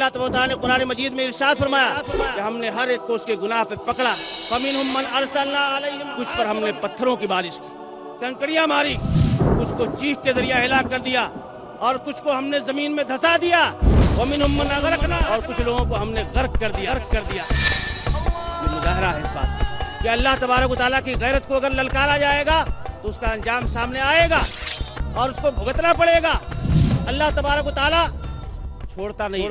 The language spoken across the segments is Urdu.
اللہ تعالیٰ نے قرآن مجید میں ارشاد فرمایا کہ ہم نے ہر ایک کو اس کے گناہ پہ پکڑا. فَمِنْهُمْ مَنْ أَرْسَلْنَا عَلَيْهِمْ, کچھ پر ہم نے پتھروں کی بارش کی, کنکریاں ماری, کچھ کو چیخ کے ذریعہ ہلاک کر دیا, اور کچھ کو ہم نے زمین میں دھسا دیا. وَمِنْهُمْ مَنْ أَغْرَقْنَا, اور کچھ لوگوں کو ہم نے غرق کر دیا. یہ مظاہرہ ہے اس بات کہ اللہ تبارک و تعالیٰ کی غیرت کو اگر للکارا جائے گا تو اس کا انجام سامنے آئے گا اور اس کو بھگتنا پڑے گا. اللہ تبارک و تعالیٰ چھوڑتا نہیں.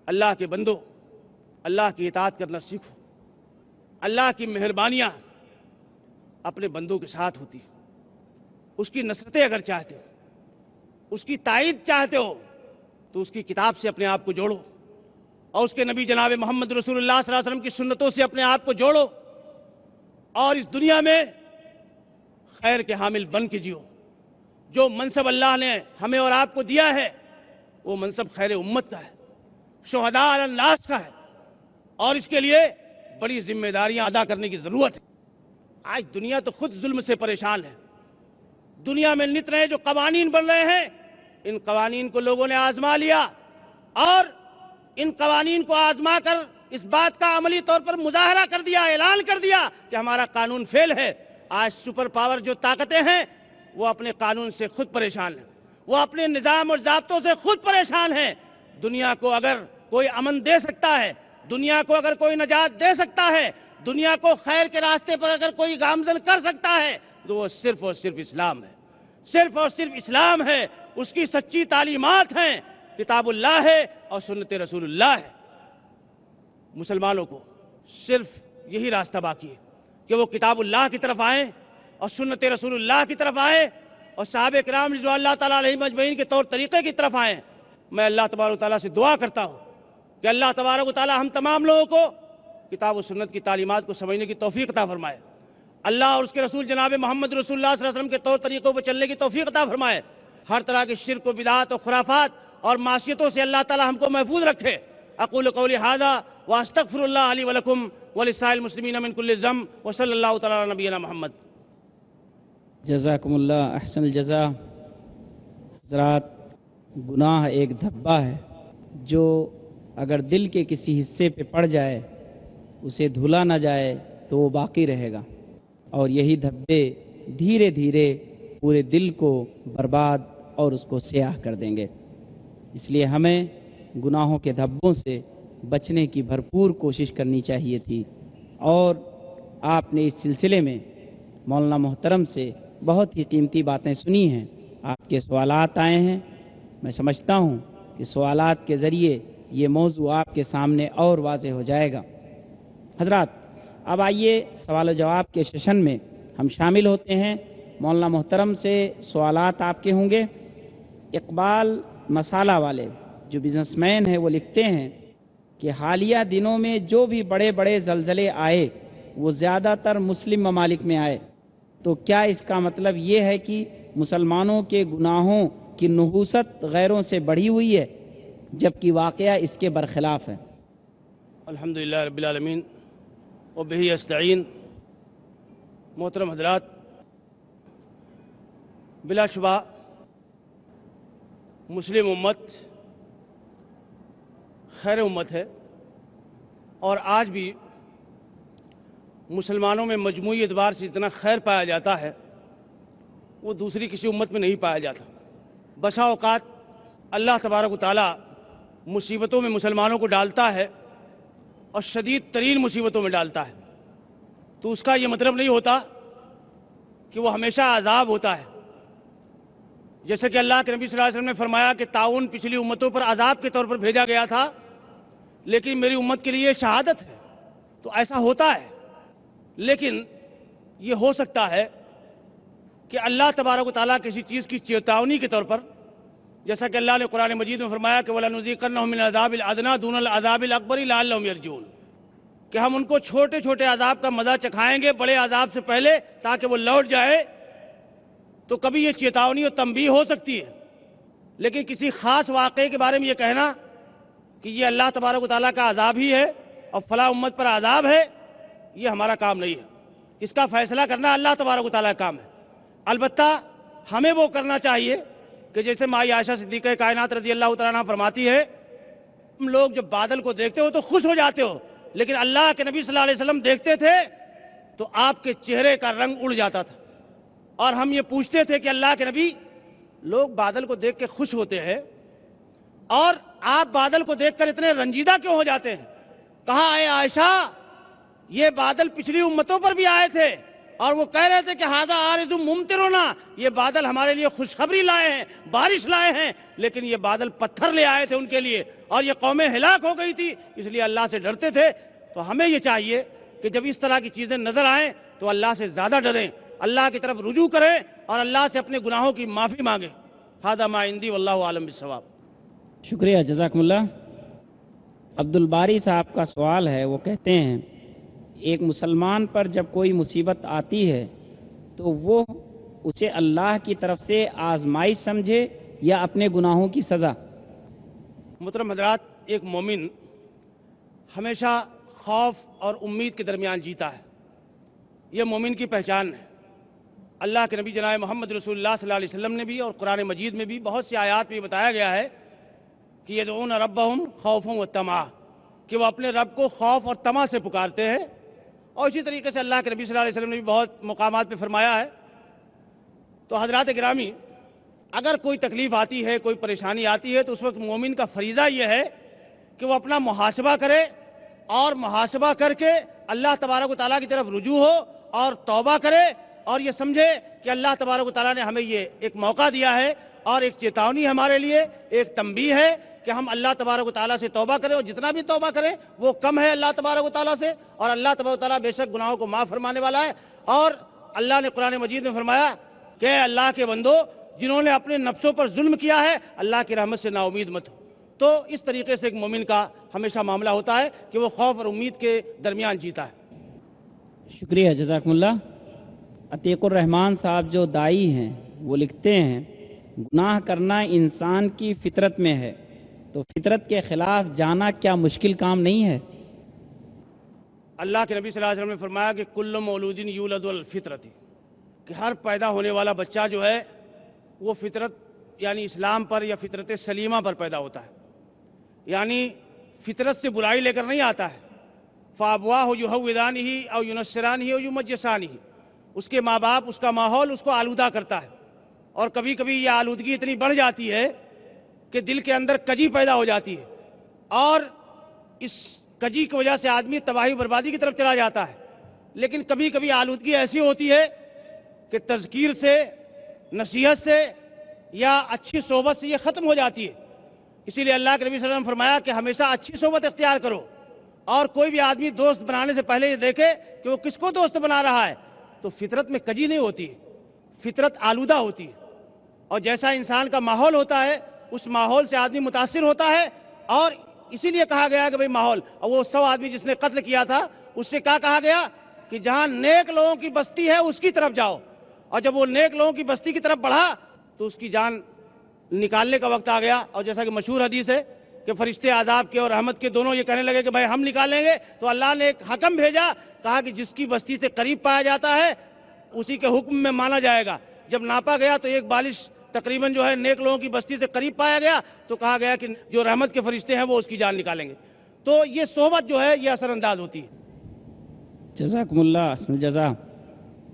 اللہ کے بندو, اللہ کی اطاعت کرنا سیکھو. اللہ کی مہربانیاں اپنے بندوں کے ساتھ ہوتی. اس کی نصرتیں اگر چاہتے ہو, اس کی تائید چاہتے ہو, تو اس کی کتاب سے اپنے آپ کو جوڑو, اور اس کے نبی جناب محمد رسول اللہ صلی اللہ علیہ وسلم کی سنتوں سے اپنے آپ کو جوڑو, اور اس دنیا میں خیر کے حامل بن کے جیو. جو منصب اللہ نے ہمیں اور آپ کو دیا ہے وہ منصب خیر امت کا ہے, شہداء علی الناس کا ہے, اور اس کے لیے بڑی ذمہ داریاں ادا کرنے کی ضرورت ہے. آج دنیا تو خود ظلم سے پریشان ہے. دنیا میں نت نئے جو قوانین بن رہے ہیں, ان قوانین کو لوگوں نے آزما لیا, اور ان قوانین کو آزما کر اس بات کا عملی طور پر مظاہرہ کر دیا, اعلان کر دیا کہ ہمارا قانون فیل ہے. آج سپر پاور جو طاقتیں ہیں وہ اپنے قانون سے خود پریشان ہیں, وہ اپنے نظام اور ضابطوں سے خود پریشان ہیں. دنیا کو اگر کوئی امن دے سکتا ہے, دنیا کو اگر کوئی نجات دے سکتا ہے, دنیا کو خیر کے راستے پر اگر کوئی گامزن کر سکتا ہے, تو وہ صرف اور صرف اسلام ہے. صرف اور صرف اسلام ہے. اس کی سچی تعلیمات ہیں, کتاب اللہ ہے اور سنت رسول اللہ ہے. مسلمانوں کو صرف یہی راستہ باقی ہے کہ وہ کتاب اللہ کی طرف آئیں اور سنت رسول اللہ کی طرف آئیں, اور صحابہ کرام رضوان اللہ تعالیٰ علیہم اجمعین کے طور طریقے کی طرف آئیں. میں اللہ تبارک و تعالیٰ سے دعا کرتا ہوں کہ اللہ تبارک و تعالیٰ ہم تمام لوگوں کو کتاب و سنت کی تعلیمات کو سمجھنے کی توفیق عطا فرمائے. اللہ اور اس کے رسول جناب محمد رسول اللہ صلی اللہ علیہ وسلم کے طور طریقوں پر چلنے کی توفیق عطا فرمائے. ہر طرح کے شرک و بدعات و خرافات اور معصیتوں سے اللہ تعالیٰ ہم کو محفوظ رکھے. اقول قولی ھذا واستغفر اللہ لی ولکم ولسائر المسلمین من کل ذنب وصلی اللہ تعالیٰ علی نبینا محمد. جزاکم اللہ احسن الجزا. حضرات, گناہ ایک دھبا ہے جو اگر دل کے کسی حصے پہ پڑ جائے, اسے دھلا نہ جائے تو وہ باقی رہے گا, اور یہی دھبے دھیرے دھیرے پورے دل کو برباد اور اس کو سیاہ کر دیں گے. اس لیے ہمیں گناہوں کے دھبوں سے بچنے کی بھرپور کوشش کرنی چاہیے تھی. اور آپ نے اس سلسلے میں مولانا محترم سے بہت ہی قیمتی باتیں سنی ہیں. آپ کے سوالات آئے ہیں, میں سمجھتا ہوں کہ سوالات کے ذریعے یہ موضوع آپ کے سامنے اور واضح ہو جائے گا. حضرات, اب آئیے سوال و جواب کے سیشن میں ہم شامل ہوتے ہیں. مولانا محترم سے سوالات آپ کے ہوں گے. اقبال مسالہ والے جو بزنس مین ہیں وہ لکھتے ہیں کہ حالیہ دنوں میں جو بھی بڑے بڑے زلزلے آئے وہ زیادہ تر مسلم ممالک میں آئے, تو کیا اس کا مطلب یہ ہے کہ مسلمانوں کے گناہوں کی نحوست غیروں سے بڑھی ہوئی ہے, جبکہ واقعہ اس کے برخلاف ہے؟ الحمدللہ رب العالمین وبہ استعین. محترم حضرات, بلا شبہ مسلم امت خیر امت ہے, اور آج بھی مسلمانوں میں مجموعی اعتبار سے جتنا خیر پایا جاتا ہے وہ دوسری کسی امت میں نہیں پایا جاتا. بسا اوقات اللہ تبارک و تعالیٰ مصیبتوں میں مسلمانوں کو ڈالتا ہے, اور شدید ترین مصیبتوں میں ڈالتا ہے, تو اس کا یہ مطلب نہیں ہوتا کہ وہ ہمیشہ عذاب ہوتا ہے. جیسے کہ اللہ کے نبی صلی اللہ علیہ وسلم نے فرمایا کہ طاعون پچھلی امتوں پر عذاب کے طور پر بھیجا گیا تھا, لیکن میری امت کے لیے شہادت ہے. تو ایسا ہوتا ہے, لیکن یہ ہو سکتا ہے کہ اللہ تبارک و تعالیٰ کسی چیز کی چیتاونی کے طور پر, جیسا کہ اللہ نے قرآن مجید میں فرمایا کہ وَلَنُذِيقَنَّهُم مِّنَ الْعَذَابِ الْأَدْنَىٰ دُونَ الْعَذَابِ الْأَكْبَرِ لَعَلَّهُمْ يَرْجِعُونَ, کہ ہم ان کو چھوٹے چھوٹے عذاب کا مزہ چکھائیں گے بڑے عذاب سے پہلے تاکہ وہ لوٹ جائے. تو کبھی یہ چیتاونی اور تنبیہ ہو سکتی ہے, لیکن کسی خاص واقعے کے بارے میں یہ کہنا کہ یہ اللہ تبارک و تعالیٰ کا عذاب ہی ہے اور فلاں امت پر عذاب ہے، یہ ہمارا کام نہیں ہے۔ اس کا فیصلہ کرنا اللہ تبارک و تعالیٰ کا کام ہے۔ البتہ ہمیں وہ کرنا چاہیے کہ جیسے مائی عائشہ صدیقہ کائنات رضی اللہ تعالیٰ عنہ فرماتی ہے، تم لوگ جب بادل کو دیکھتے ہو تو خوش ہو جاتے ہو، لیکن اللہ کے نبی صلی اللہ علیہ وسلم دیکھتے تھے تو آپ کے چہرے کا رنگ اڑ جاتا تھا، اور ہم یہ پوچھتے تھے کہ اللہ کے نبی، لوگ بادل کو دیکھ کے خوش ہوتے ہیں اور آپ بادل کو دیکھ کر اتنے رنجیدہ کیوں ہو جاتے ہیں؟ کہا اے عائشہ، یہ بادل پچھلی امتوں پر بھی آئے تھے اور وہ کہہ رہے تھے کہ ھذا عارض ممطرنا، یہ بادل ہمارے لیے خوشخبری لائے ہیں، بارش لائے ہیں، لیکن یہ بادل پتھر لے آئے تھے ان کے لیے، اور یہ قومیں ہلاک ہو گئی تھی، اس لیے اللہ سے ڈرتے تھے۔ تو ہمیں یہ چاہیے کہ جب اس طرح کی چیزیں نظر آئیں تو اللہ سے زیادہ ڈریں، اللہ کی طرف رجوع کریں اور اللہ سے اپنے گناہوں کی معافی مانگیں۔ ھذا ما عندی واللہ عالم بالصواب۔ شکریہ، جزاکم اللہ۔ عبد الباری صاحب کا سوال ہے، وہ کہتے ہیں ایک مسلمان پر جب کوئی مصیبت آتی ہے تو وہ اسے اللہ کی طرف سے آزمائش سمجھے یا اپنے گناہوں کی سزا؟ محترم حضرات، ایک مومن ہمیشہ خوف اور امید کے درمیان جیتا ہے، یہ مومن کی پہچان ہے۔ اللہ کے نبی جناب محمد رسول اللہ صلی اللہ علیہ وسلم نے بھی اور قرآن مجید میں بھی بہت سی آیات میں بتایا گیا ہے کہ یدعون ربہم خوفا وطمعا، کہ وہ اپنے رب کو خوف اور طمع سے پکارتے ہیں، اور اسی طریقے سے اللہ کے نبی صلی اللہ علیہ وسلم نے بھی بہت مقامات پہ فرمایا ہے۔ تو حضرات گرامی، اگر کوئی تکلیف آتی ہے، کوئی پریشانی آتی ہے، تو اس وقت مومن کا فریضہ یہ ہے کہ وہ اپنا محاسبہ کرے، اور محاسبہ کر کے اللہ تبارک و تعالیٰ کی طرف رجوع ہو اور توبہ کرے، اور یہ سمجھے کہ اللہ تبارک و تعالیٰ نے ہمیں یہ ایک موقع دیا ہے اور ایک چیتاونی ہے ہمارے لیے، ایک تنبیہ ہے کہ ہم اللہ تبارک و تعالیٰ سے توبہ کریں، اور جتنا بھی توبہ کریں وہ کم ہے اللہ تبارک و تعالیٰ سے، اور اللہ تبارک و تعالیٰ بے شک گناہوں کو معاف فرمانے والا ہے۔ اور اللہ نے قرآن مجید میں فرمایا کہ اے اللہ کے بندو، جنہوں نے اپنے نفسوں پر ظلم کیا ہے، اللہ کی رحمت سے نا امید مت ہو۔ تو اس طریقے سے ایک مومن کا ہمیشہ معاملہ ہوتا ہے کہ وہ خوف اور امید کے درمیان جیتا ہے۔ شکریہ، جزاکم اللہ۔ عتیق الرحمان صاحب جو دائی ہیں وہ لکھتے ہیں گناہ کرنا انسان کی فطرت میں ہے، تو فطرت کے خلاف جانا کیا مشکل کام نہیں ہے؟ اللہ کے نبی صلی اللہ علیہ وسلم نے فرمایا کہ کل مولود یولد الفطرت، کہ ہر پیدا ہونے والا بچہ جو ہے وہ فطرت یعنی اسلام پر یا فطرت سلیمہ پر پیدا ہوتا ہے، یعنی فطرت سے برائی لے کر نہیں آتا ہے۔ فَأَبْوَاهُ يُهَوِّدَانِهِ أَوْ يُنَصِّرَانِهِ أَوْ يُمَجِّسَانِهِ، اس کے ماں باپ، اس کا ماحول اس کو آلودہ کرتا ہے، اور کبھی کبھی یہ آلودگی اتنی بڑھ جاتی ہے کہ دل کے اندر کجی پیدا ہو جاتی ہے، اور اس کجی کی وجہ سے آدمی تباہی بربادی کی طرف چلا جاتا ہے۔ لیکن کبھی کبھی آلودگی ایسی ہوتی ہے کہ تذکیر سے، نصیحت سے یا اچھی صحبت سے یہ ختم ہو جاتی ہے۔ اسی لیے اللہ کے نبی صلی اللہ علیہ وسلم نے فرمایا کہ ہمیشہ اچھی صحبت اختیار کرو، اور کوئی بھی آدمی دوست بنانے سے پہلے یہ دیکھے کہ وہ کس کو دوست بنا رہا ہے۔ تو فطرت میں کجی نہیں ہوتی، فطرت آلودہ ہوتی ہے، اور جیسا انسان کا ماحول ہوتا ہے اس ماحول سے آدمی متاثر ہوتا ہے۔ اور اسی لیے کہا گیا کہ بھئی ماحول، اور وہ 100 آدمی جس نے قتل کیا تھا اس سے کیا کہا گیا کہ جہاں نیک لوگوں کی بستی ہے اس کی طرف جاؤ، اور جب وہ نیک لوگوں کی بستی کی طرف بڑھا تو اس کی جان نکالنے کا وقت آ گیا۔ اور جیسا کہ مشہور حدیث ہے کہ فرشتے عذاب کے اور رحمت کے دونوں یہ کہنے لگے کہ بھائی ہم نکالیں گے، تو اللہ نے ایک حکم بھیجا، کہا کہ جس کی بستی سے قریب پایا جاتا ہے اسی کے حکم میں مانا جائے گا۔ جب ناپا گیا تو ایک بالش تقریباً جو ہے نیک لوگوں کی بستی سے قریب پایا گیا، تو کہا گیا کہ جو رحمت کے فرشتے ہیں وہ اس کی جان نکالیں گے۔ تو یہ صحبت جو ہے یہ اثر انداز ہوتی ہے۔ جزاکم اللہ احسن الجزا۔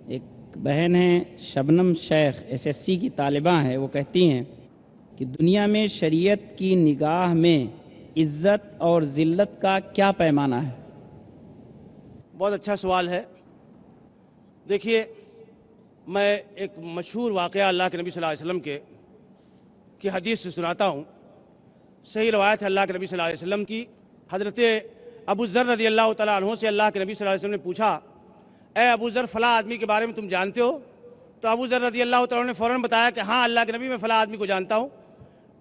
ایک بہن ہیں شبنم شیخ، SSC کی طالبہ ہیں، وہ کہتی ہیں کہ دنیا میں شریعت کی نگاہ میں عزت اور ذلت کا کیا پیمانہ ہے؟ بہت اچھا سوال ہے۔ دیکھیے، میں ایک مشہور واقعہ اللہ کے نبی صلی اللہ علیہ وسلم کی حدیث سے سناتا ہوں۔ صحیح روایت ہے اللہ کے نبی صلی اللہ علیہ وسلم کی۔ حضرت ابو ذر رضی اللہ تعالیٰ عنہ سے اللہ کے نبی صلی اللہ علیہ وسلم نے پوچھا، اے ابو ذر، فلاں آدمی کے بارے میں تم جانتے ہو؟ تو ابو ذر رضی اللہ تعالیٰ عنہ نے فوراً بتایا کہ ہاں اللہ کے نبی، میں فلاں آدمی کو جانتا ہوں،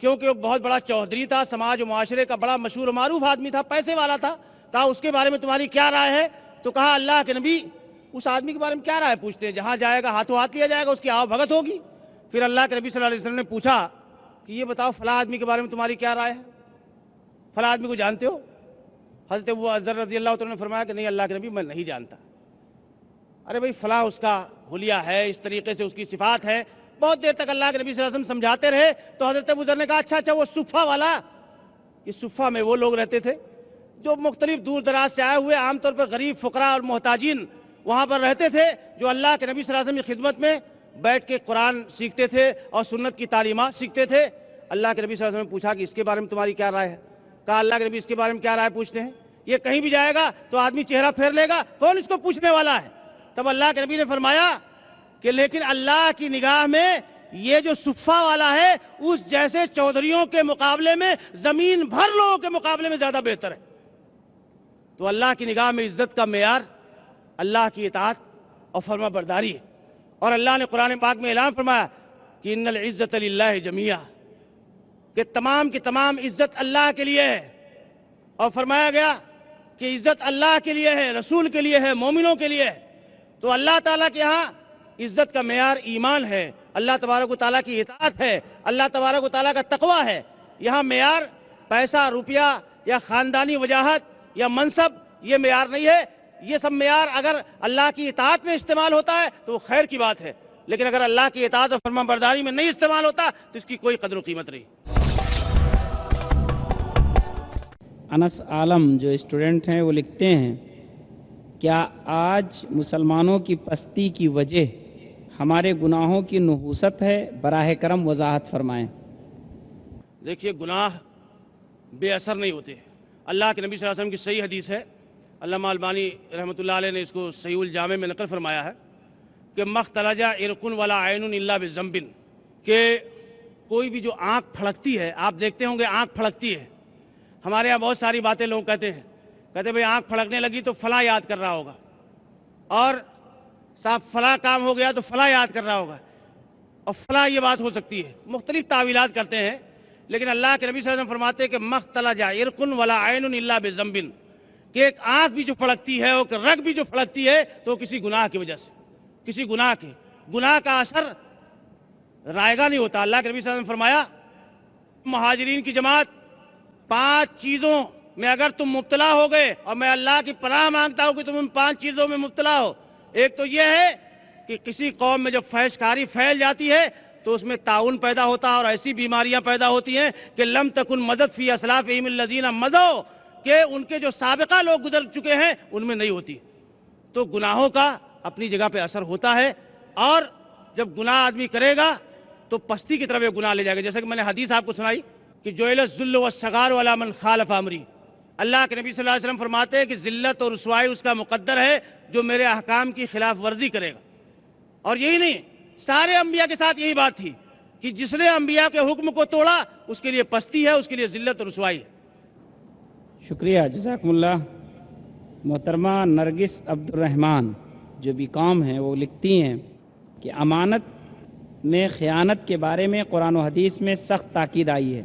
کیونکہ وہ بہت بڑا چودھری تھا، سماج و معاشرے کا بڑا مشہور و معروف آدمی تھا، پیسے والا تھا۔ کہا اس کے بارے میں تمہاری کیا رائے ہے؟ تو کہا اللہ کے نبی، اس آدمی کے بارے میں کیا رائے پوچھتے ہیں، جہاں جائے گا ہاتھوں ہاتھ لیا جائے گا، اس کی آؤ بھگت ہوگی۔ پھر اللہ کے نبی صلی اللہ علیہ وسلم نے پوچھا کہ یہ بتاؤ فلاں آدمی کے بارے میں تمہاری کیا رائے ہے؟ فلاں آدمی کو جانتے ہو؟ حضرت ابو ذر رضی اللہ عنہ نے فرمایا کہ نہیں اللہ کے نبی میں نہیں جانتا۔ ارے بھائی فلاں اس کا حلیہ ہے، اس طریقے سے اس کی صفات ہے۔ بہت دیر تک اللہ کے نبی صلی اللہ علیہ وسلم سمجھاتے رہے تو حضرت ابو ذر نے کہا اچھا وہ صفہ والا، یہ صفہ میں وہ لوگ رہتے تھے جو مختلف دور دراز سے آئے ہوئے عام طور پر غریب فقراء اور محتاجین وہاں پر رہتے تھے، جو اللہ کے نبی صلی اللہ علیہ وسلم کی خدمت میں بیٹھ کے قرآن سیکھتے تھے اور سنت کی تعلیمات سیکھتے تھے۔ اللہ کے نبی صلی اللہ علیہ وسلم نے پوچھا کہ اس کے بارے میں تمہاری کیا رائے ہے؟ کہا اللہ کے نبی اس کے بارے میں کیا رائے پوچھتے ہیں؟ یہ کہیں بھی جائے گا تو آدمی چہرہ پھیر لے گا، کون اس کو پوچھنے والا ہے؟ تب اللہ کے نبی نے فرمایا کہ لیکن اللہ کی نگاہ میں یہ جو صفہ والا ہے اس جیسے چودھریوں کے مقابلے میں زمین بھر لوگوں کے مقابلے میں زیادہ بہتر ہے۔ تو اللہ کی نگاہ میں عزت کا معیار اللہ کی اطاعت اور فرما برداری ہے، اور اللہ نے قرآن پاک میں اعلان فرمایا کہ ان العزت للہ جمیعا، کہ تمام کی تمام عزت اللہ کے لیے ہے، اور فرمایا گیا کہ عزت اللہ کے لیے ہے، رسول کے لیے ہے، مومنوں کے لیے ہے۔ تو اللہ تعالیٰ کے ہاں عزت کا معیار ایمان ہے، اللہ تبارک و تعالیٰ کی اطاعت ہے، اللہ تبارک و تعالیٰ کا تقوی ہے۔ یہاں معیار پیسہ، روپیہ یا خاندانی وجاہت یا منصب یہ معیار نہیں ہے۔ یہ سب معیار اگر اللہ کی اطاعت میں استعمال ہوتا ہے تو وہ خیر کی بات ہے، لیکن اگر اللہ کی اطاعت اور فرمان برداری میں نہیں استعمال ہوتا تو اس کی کوئی قدر و قیمت نہیں۔ انس عالم جو اسٹوڈنٹ ہیں وہ لکھتے ہیں کیا آج مسلمانوں کی پستی کی وجہ ہمارے گناہوں کی نحوست ہے؟ براہ کرم وضاحت فرمائیں۔ دیکھیے گناہ بے اثر نہیں ہوتے۔ اللہ کے نبی صلی اللہ علیہ وسلم کی صحیح حدیث ہے، علامہ البانی رحمۃ اللہ علیہ نے اس کو صحیح الجامع میں نقل فرمایا ہے کہ مختلجہ ارکن ولا عین الا بذنب، کہ کوئی بھی جو آنکھ پھڑکتی ہے، آپ دیکھتے ہوں گے آنکھ پھڑکتی ہے، ہمارے یہاں بہت ساری باتیں لوگ کہتے ہیں بھئی آنکھ پھڑکنے لگی تو فلاں یاد کر رہا ہوگا، اور صاحب فلاں کام ہو گیا تو فلاں یاد کر رہا ہوگا، اور فلاں یہ بات ہو سکتی ہے، مختلف تعویلات کرتے ہیں۔ لیکن اللہ کے نبی صلی اللہ علیہ وسلم فرماتے ہیں کہ مختلجہ ارکن ولا عین الا بذنب، کہ ایک آنکھ بھی جو پھڑکتی ہے اور رگ بھی جو پھڑکتی ہے تو کسی گناہ کی وجہ سے، کسی گناہ کا اثر رائے گا نہیں ہوتا۔ اللہ کے نبی صلی اللہ علیہ وسلم فرمایا مہاجرین کی جماعت 5 چیزوں میں اگر تم مبتلا ہو گئے، اور میں اللہ کی پناہ مانگتا ہوں کہ تم ان 5 چیزوں میں مبتلا ہو۔ ایک تو یہ ہے کہ کسی قوم میں جب فحش کاری پھیل جاتی ہے تو اس میں طاعون پیدا ہوتا ہے، اور ایسی بیماریاں پیدا ہوتی ہیں کہ لم تکن مضت فی اسلافہم الذین مضوا، کہ ان کے جو سابقہ لوگ گزر چکے ہیں ان میں نہیں ہوتی۔ تو گناہوں کا اپنی جگہ پہ اثر ہوتا ہے، اور جب گناہ آدمی کرے گا تو پستی کی طرف یہ گناہ لے جائے گا۔ جیسے کہ میں نے حدیث آپ کو سنائی کہ جعل الذل والصغار علی من خالف امری، اللہ کے نبی صلی اللہ علیہ وسلم فرماتے ہیں کہ ذلت اور رسوائی اس کا مقدر ہے جو میرے احکام کی خلاف ورزی کرے گا۔ اور یہی نہیں، سارے انبیاء کے ساتھ یہی بات تھی کہ جس نے انبیاء کے حکم کو توڑا اس کے لیے پستی ہے، اس کے لیے ذلت اور رسوائی ہے۔ شکریہ، جزاکم اللہ۔ محترمہ نرگس عبد الرحمن جو بھی کام ہیں وہ لکھتی ہیں کہ امانت میں خیانت کے بارے میں قرآن و حدیث میں سخت تاکید آئی ہے،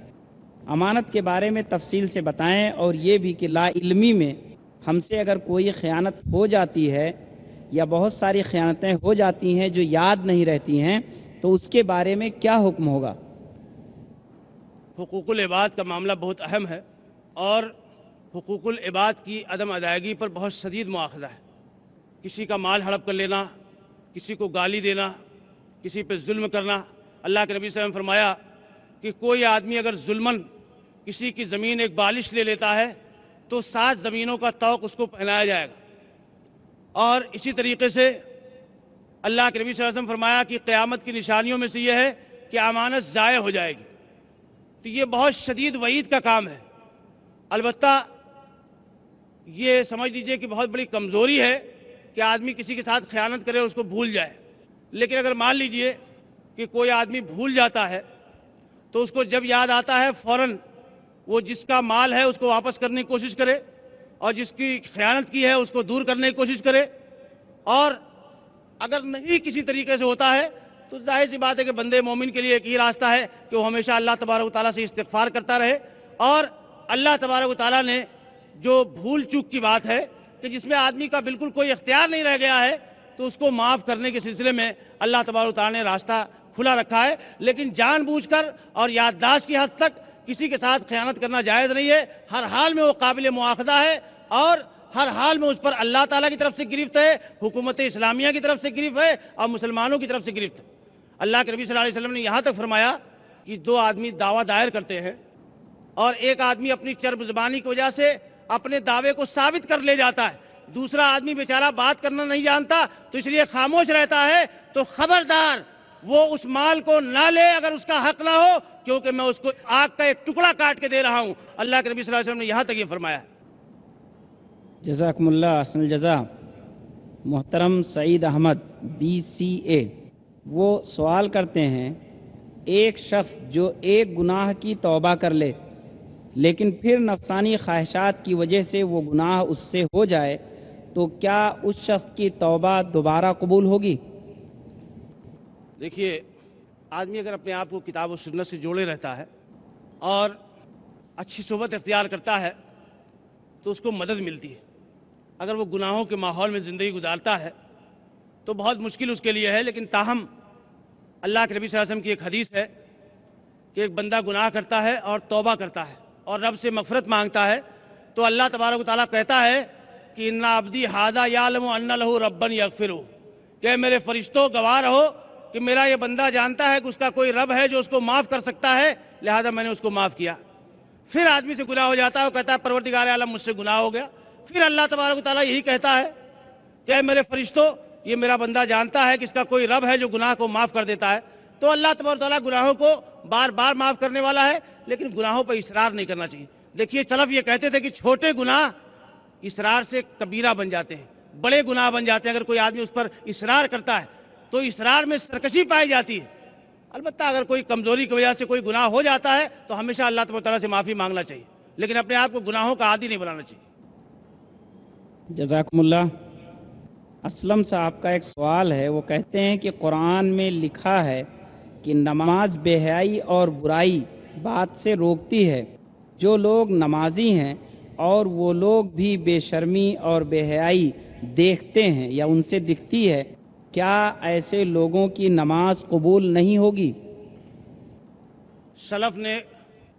امانت کے بارے میں تفصیل سے بتائیں، اور یہ بھی کہ لا علمی میں ہم سے اگر کوئی خیانت ہو جاتی ہے یا بہت ساری خیانتیں ہو جاتی ہیں جو یاد نہیں رہتی ہیں تو اس کے بارے میں کیا حکم ہوگا؟ حقوق العباد کا معاملہ بہت اہم ہے، اور حقوق العباد کی عدم ادائیگی پر بہت شدید مواخذہ ہے۔ کسی کا مال ہڑپ کر لینا، کسی کو گالی دینا، کسی پہ ظلم کرنا۔ اللہ کے نبی صلی اللہ علیہ وسلم فرمایا کہ کوئی آدمی اگر ظلماً کسی کی زمین ایک بالش لے لیتا ہے تو 7 زمینوں کا طوق اس کو پہنایا جائے گا۔ اور اسی طریقے سے اللہ کے نبی صلی اللہ علیہ وسلم فرمایا کہ قیامت کی نشانیوں میں سے یہ ہے کہ امانت ضائع ہو جائے گی۔ تو یہ بہت شدید وعید کا کام ہے۔ البتہ یہ سمجھ لیجئے کہ بہت بڑی کمزوری ہے کہ آدمی کسی کے ساتھ خیانت کرے اور اس کو بھول جائے، لیکن اگر مان لیجئے کہ کوئی آدمی بھول جاتا ہے تو اس کو جب یاد آتا ہے فوراً وہ جس کا مال ہے اس کو واپس کرنے کی کوشش کرے، اور جس کی خیانت کی ہے اس کو دور کرنے کی کوشش کرے۔ اور اگر نہیں کسی طریقے سے ہوتا ہے تو ظاہر سی بات ہے کہ بندے مومن کے لیے ایک ہی راستہ ہے کہ وہ ہمیشہ اللہ تبارک و تعالیٰ سے استغفار کرتا رہے، اور اللہ تبارک و تعالیٰ نے جو بھول چوک کی بات ہے کہ جس میں آدمی کا بالکل کوئی اختیار نہیں رہ گیا ہے تو اس کو معاف کرنے کے سلسلے میں اللہ تبارک و تعالیٰ نے راستہ کھلا رکھا ہے، لیکن جان بوجھ کر اور یادداشت کی حد تک کسی کے ساتھ خیانت کرنا جائز نہیں ہے، ہر حال میں وہ قابل مواخذہ ہے اور ہر حال میں اس پر اللہ تعالیٰ کی طرف سے گرفت ہے، حکومت اسلامیہ کی طرف سے گرفت ہے اور مسلمانوں کی طرف سے گرفت ہے۔ اللہ کے نبی صلی اللہ علیہ وسلم نے یہاں تک فرمایا کہ دو آدمی دعویٰ دائر کرتے ہیں اور ایک آدمی اپنی چرب زبانی کی وجہ سے اپنے دعوے کو ثابت کر لے جاتا ہے، دوسرا آدمی بیچارہ بات کرنا نہیں جانتا تو اس لیے خاموش رہتا ہے، تو خبردار وہ اس مال کو نہ لے اگر اس کا حق نہ ہو، کیونکہ میں اس کو آگ کا ایک ٹکڑا کاٹ کے دے رہا ہوں۔ اللہ کے نبی صلی اللہ علیہ وسلم نے یہاں تک یہ فرمایا ہے۔ جزاکم اللہ احسن الجزا۔ محترم سعید احمد BCA وہ سوال کرتے ہیں، ایک شخص جو ایک گناہ کی توبہ کر لے لیکن پھر نفسانی خواہشات کی وجہ سے وہ گناہ اس سے ہو جائے تو کیا اس شخص کی توبہ دوبارہ قبول ہوگی؟ دیکھیے، آدمی اگر اپنے آپ کو کتاب و سنت سے جوڑے رہتا ہے اور اچھی صحبت اختیار کرتا ہے تو اس کو مدد ملتی ہے۔ اگر وہ گناہوں کے ماحول میں زندگی گزارتا ہے تو بہت مشکل اس کے لیے ہے، لیکن تاہم اللہ کے نبی صلی اللہ علیہ وسلم کی ایک حدیث ہے کہ ایک بندہ گناہ کرتا ہے اور توبہ کرتا ہے اور رب سے مغفرت مانگتا ہے تو اللہ تبارک و تعالیٰ کہتا ہے کہ ان عبدی ھذا یعلم ان لہ ربا یغفر، کہ میرے فرشتوں گواہ رہو کہ میرا یہ بندہ جانتا ہے کہ اس کا کوئی رب ہے جو اس کو معاف کر سکتا ہے، لہذا میں نے اس کو معاف کیا۔ پھر آدمی سے گناہ ہو جاتا ہے، وہ کہتا ہے پروردگار عالم مجھ سے گناہ ہو گیا، پھر اللہ تبارک و تعالیٰ یہی کہتا ہے کہ اے میرے فرشتوں یہ میرا بندہ جانتا ہے کہ اس کا کوئی رب ہے جو گناہ کو معاف کر دیتا ہے۔ تو اللہ تبارک و تعالیٰ گناہوں کو بار بار معاف کرنے والا ہے، لیکن گناہوں پر اصرار نہیں کرنا چاہیے۔ دیکھیے سلف یہ کہتے تھے کہ چھوٹے گناہ اصرار سے کبیرہ بن جاتے ہیں، بڑے گناہ بن جاتے ہیں۔ اگر کوئی آدمی اس پر اصرار کرتا ہے تو اصرار میں سرکشی پائی جاتی ہے۔ البتہ اگر کوئی کمزوری کی وجہ سے کوئی گناہ ہو جاتا ہے تو ہمیشہ اللہ تبارک و تعالیٰ سے معافی مانگنا چاہیے، لیکن اپنے آپ کو گناہوں کا عادی نہیں بنانا چاہیے۔ جزاکم اللہ۔ اسلم صاحب کا ایک سوال ہے، وہ کہتے ہیں کہ قرآن میں لکھا ہے کہ نماز بے حیائی اور برائی بات سے روکتی ہے، جو لوگ نمازی ہیں اور وہ لوگ بھی بے شرمی اور بے حیائی دیکھتے ہیں یا ان سے دکھتی ہے، کیا ایسے لوگوں کی نماز قبول نہیں ہوگی؟ سلف نے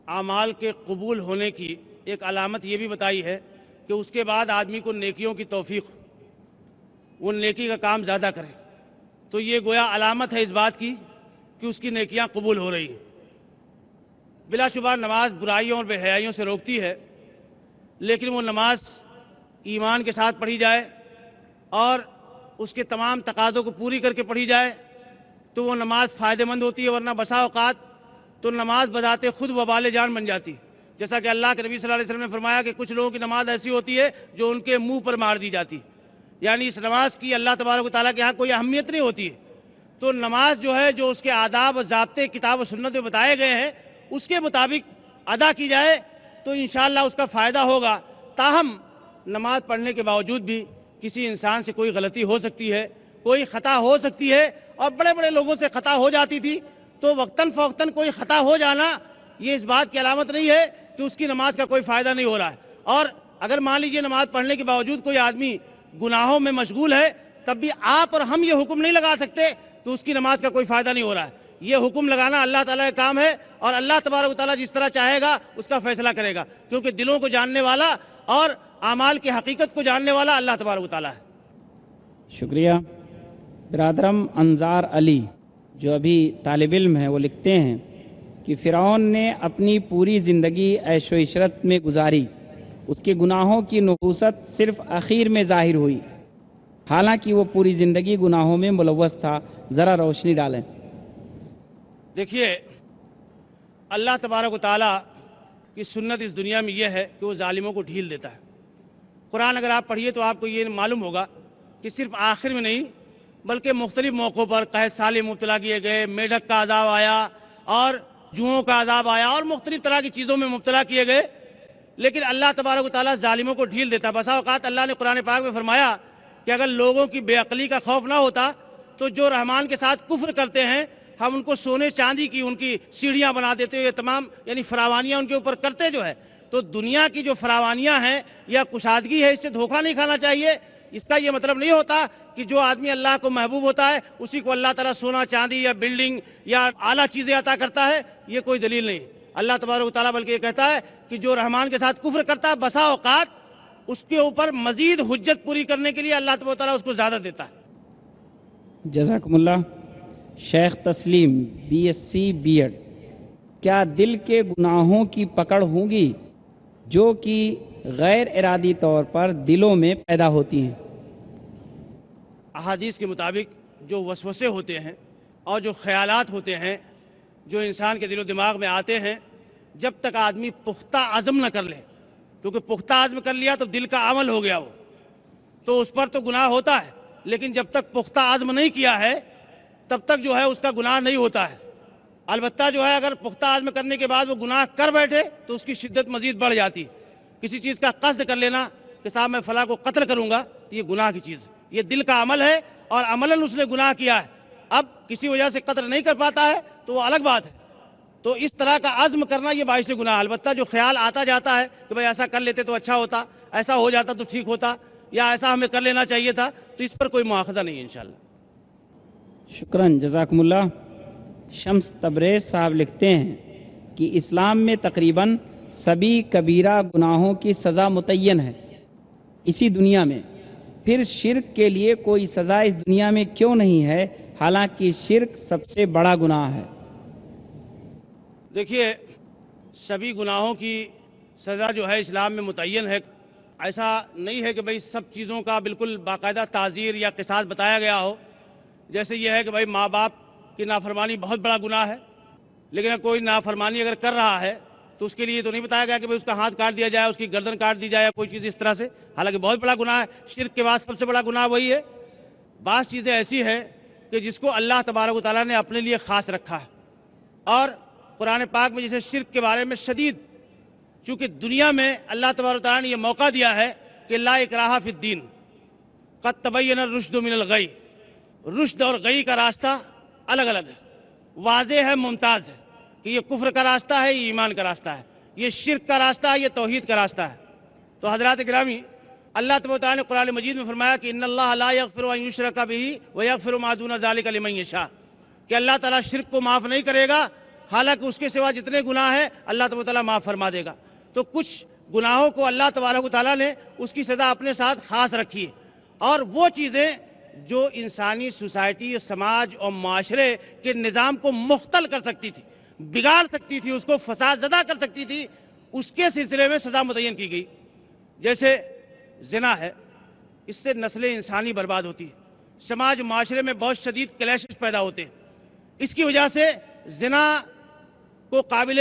اعمال کے قبول ہونے کی ایک علامت یہ بھی بتائی ہے کہ اس کے بعد آدمی کو نیکیوں کی توفیق ہو، وہ نیکی کا کام زیادہ کرے، تو یہ گویا علامت ہے اس بات کی کہ اس کی نیکیاں قبول ہو رہی ہیں۔ بلا شبہ نماز برائیوں اور بے حیائیوں سے روکتی ہے، لیکن وہ نماز ایمان کے ساتھ پڑھی جائے اور اس کے تمام تقاضوں کو پوری کر کے پڑھی جائے تو وہ نماز فائدہ مند ہوتی ہے، ورنہ بسا اوقات تو نماز بذات خود وبال جان بن جاتی، جیسا کہ اللہ کے نبی صلی اللہ علیہ وسلم نے فرمایا کہ کچھ لوگوں کی نماز ایسی ہوتی ہے جو ان کے منہ پر مار دی جاتی، یعنی اس نماز کی اللہ تبارک و تعالیٰ کے ہاں کوئی اہمیت نہیں ہوتی ہے۔ تو نماز جو ہے، جو اس کے آداب و ضابطے کتاب و سنت میں بتائے گئے ہیں، اس کے مطابق ادا کی جائے تو انشاءاللہ اس کا فائدہ ہوگا۔ تاہم نماز پڑھنے کے باوجود بھی کسی انسان سے کوئی غلطی ہو سکتی ہے، کوئی خطا ہو سکتی ہے، اور بڑے بڑے لوگوں سے خطا ہو جاتی تھی، تو وقتاً فوقتاً کوئی خطا ہو جانا یہ اس بات کی علامت نہیں ہے کہ اس کی نماز کا کوئی فائدہ نہیں ہو رہا ہے۔ اور اگر مان لیجیے نماز پڑھنے کے باوجود کوئی آدمی گناہوں میں مشغول ہے، تب بھی آپ اور ہم یہ حکم نہیں لگا سکتے کہ اس کی نماز کا کوئی فائدہ نہیں ہو رہا ہے۔ یہ حکم لگانا اللہ تعالیٰ کا کام ہے، اور اللہ تبارک و تعالیٰ جس طرح چاہے گا اس کا فیصلہ کرے گا، کیونکہ دلوں کو جاننے والا اور اعمال کی حقیقت کو جاننے والا اللہ تبارک و تعالیٰ ہے۔ شکریہ۔ برادرم انظار علی جو ابھی طالب علم ہیں، وہ لکھتے ہیں کہ فرعون نے اپنی پوری زندگی عیش و عشرت میں گزاری، اس کے گناہوں کی نحوست صرف اخیر میں ظاہر ہوئی، حالانکہ وہ پوری زندگی گناہوں میں ملوث تھا۔ ذرا روشنی ڈالیں۔ دیکھیے، اللہ تبارک و تعالیٰ کی سنت اس دنیا میں یہ ہے کہ وہ ظالموں کو ڈھیل دیتا ہے۔ قرآن اگر آپ پڑھیے تو آپ کو یہ معلوم ہوگا کہ صرف آخر میں نہیں بلکہ مختلف موقعوں پر قحط سالی مبتلا کیے گئے، میڈک کا عذاب آیا اور جوؤں کا عذاب آیا اور مختلف طرح کی چیزوں میں مبتلا کیے گئے، لیکن اللہ تبارک و تعالیٰ ظالموں کو ڈھیل دیتا ہے۔ بسا اوقات اللہ نے قرآن پاک میں فرمایا کہ اگر لوگوں کی بے عقلی کا خوف نہ ہوتا تو جو رحمان کے ساتھ کفر کرتے ہیں ہم ان کو سونے چاندی کی ان کی سیڑھیاں بنا دیتے، یہ تمام یعنی فراوانیاں ان کے اوپر کرتے جو ہے۔ تو دنیا کی جو فراوانیاں ہیں یا کشادگی ہے، اس سے دھوکہ نہیں کھانا چاہیے۔ اس کا یہ مطلب نہیں ہوتا کہ جو آدمی اللہ کو محبوب ہوتا ہے اسی کو اللہ تعالیٰ سونا چاندی یا بلڈنگ یا اعلیٰ چیزیں عطا کرتا ہے، یہ کوئی دلیل نہیں۔ اللہ تبارک و تعالیٰ بلکہ یہ کہتا ہے کہ جو رحمان کے ساتھ کفر کرتا ہے بسا اوقات اس کے اوپر مزید حجت پوری کرنے کے لیے اللہ تبارک و تعالیٰ اس کو زیادہ دیتا ہے۔ جزاکم اللہ۔ شیخ تسلیم BSc B.Ed، کیا دل کے گناہوں کی پکڑ ہوں گی جو کہ غیر ارادی طور پر دلوں میں پیدا ہوتی ہیں؟ احادیث کے مطابق جو وسوسے ہوتے ہیں اور جو خیالات ہوتے ہیں جو انسان کے دل و دماغ میں آتے ہیں، جب تک آدمی پختہ عزم نہ کر لے، کیونکہ پختہ عزم کر لیا تو دل کا عمل ہو گیا وہ، تو اس پر تو گناہ ہوتا ہے، لیکن جب تک پختہ عزم نہیں کیا ہے تب تک جو ہے اس کا گناہ نہیں ہوتا ہے۔ البتہ جو ہے اگر پختہ عزم کرنے کے بعد وہ گناہ کر بیٹھے تو اس کی شدت مزید بڑھ جاتی ہے۔ کسی چیز کا قصد کر لینا کہ صاحب میں فلاں کو قتل کروں گا تو یہ گناہ کی چیز ہے، یہ دل کا عمل ہے اور عملاً اس نے گناہ کیا ہے۔ اب کسی وجہ سے قتل نہیں کر پاتا ہے تو وہ الگ بات ہے، تو اس طرح کا عزم کرنا یہ باعث گناہ۔ البتہ جو خیال آتا جاتا ہے کہ بھائی ایسا کر لیتے تو اچھا ہوتا، ایسا ہو جاتا تو ٹھیک ہوتا، یا ایسا ہمیں کر لینا چاہیے تھا، تو اس پر کوئی مواخذہ نہیں ہے انشاءاللہ۔ شکراً، جزاکم اللہ۔ شمس تبریز صاحب لکھتے ہیں کہ اسلام میں تقریباً سبھی کبیرہ گناہوں کی سزا متعین ہے اسی دنیا میں، پھر شرک کے لیے کوئی سزا اس دنیا میں کیوں نہیں ہے، حالانکہ شرک سب سے بڑا گناہ ہے؟ دیکھیے، سبھی گناہوں کی سزا جو ہے اسلام میں متعین ہے۔ ایسا نہیں ہے کہ بھئی سب چیزوں کا بالکل باقاعدہ تعزیر یا قصاص بتایا گیا ہو۔ جیسے یہ ہے کہ بھئی ماں باپ کی نافرمانی بہت بڑا گناہ ہے، لیکن کوئی نافرمانی اگر کر رہا ہے تو اس کے لیے تو نہیں بتایا گیا کہ بھئی اس کا ہاتھ کاٹ دیا جائے، اس کی گردن کاٹ دی جائے یا کوئی چیز اس طرح سے، حالانکہ بہت بڑا گناہ ہے۔ شرک کے بعد سب سے بڑا گناہ وہی ہے۔ بعض چیزیں ایسی ہیں کہ جس کو اللہ تبارک و تعالیٰ نے اپنے لیے خاص رکھا ہے، اور قرآن پاک میں جیسے شرک کے بارے میں شدید، چونکہ دنیا میں اللہ تبارک و تعالیٰ نے یہ موقع دیا ہے کہ لا اکراہ فی الدین قد تبین الرشد من الغی، رشد اور غی کا راستہ الگ الگ ہے، واضح ہے، ممتاز ہے، کہ یہ کفر کا راستہ ہے، یہ ایمان کا راستہ ہے، یہ شرک کا راستہ ہے، یہ توحید کا راستہ ہے۔ تو حضرات گرامی، اللہ تبارک و تعالیٰ نے قرآن مجید میں فرمایا کہ ان اللہ لا یغفر ان یشرک بہ ویغفر ما دون ذلک لمن یشاء، کہ اللہ تعالیٰ شرک کو معاف نہیں کرے گا، حالانکہ اس کے سوا جتنے گناہ ہیں اللہ تبارک و تعالیٰ معاف فرما دے گا۔ تو کچھ گناہوں کو اللہ تبارک و تعالیٰ نے اس کی سزا اپنے ساتھ خاص رکھی ہے، اور وہ چیزیں جو انسانی سوسائٹی، سماج اور معاشرے کے نظام کو مختل کر سکتی تھی، بگاڑ سکتی تھی، اس کو فساد زدہ کر سکتی تھی، اس کے سلسلے میں سزا متعین کی گئی۔ جیسے زنا ہے، اس سے نسل انسانی برباد ہوتی ہے، سماج معاشرے میں بہت شدید کلیشز پیدا ہوتے ہیں، اس کی وجہ سے زنا کو قابل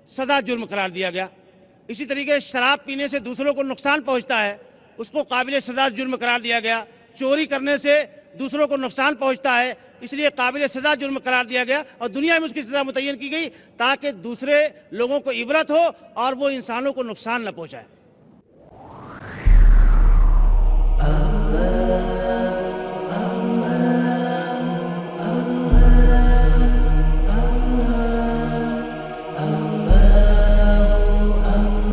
سزا جرم قرار دیا گیا۔ اسی طریقے شراب پینے سے دوسروں کو نقصان پہنچتا ہے، اس کو قابل سزا جرم قرار دیا گیا۔ چوری کرنے سے دوسروں کو نقصان پہنچتا ہے، اس لیے قابل سزا جرم قرار دیا گیا، اور دنیا میں اس کی سزا متعین کی گئی تاکہ دوسرے لوگوں کو عبرت ہو اور وہ انسانوں کو نقصان نہ پہنچائے۔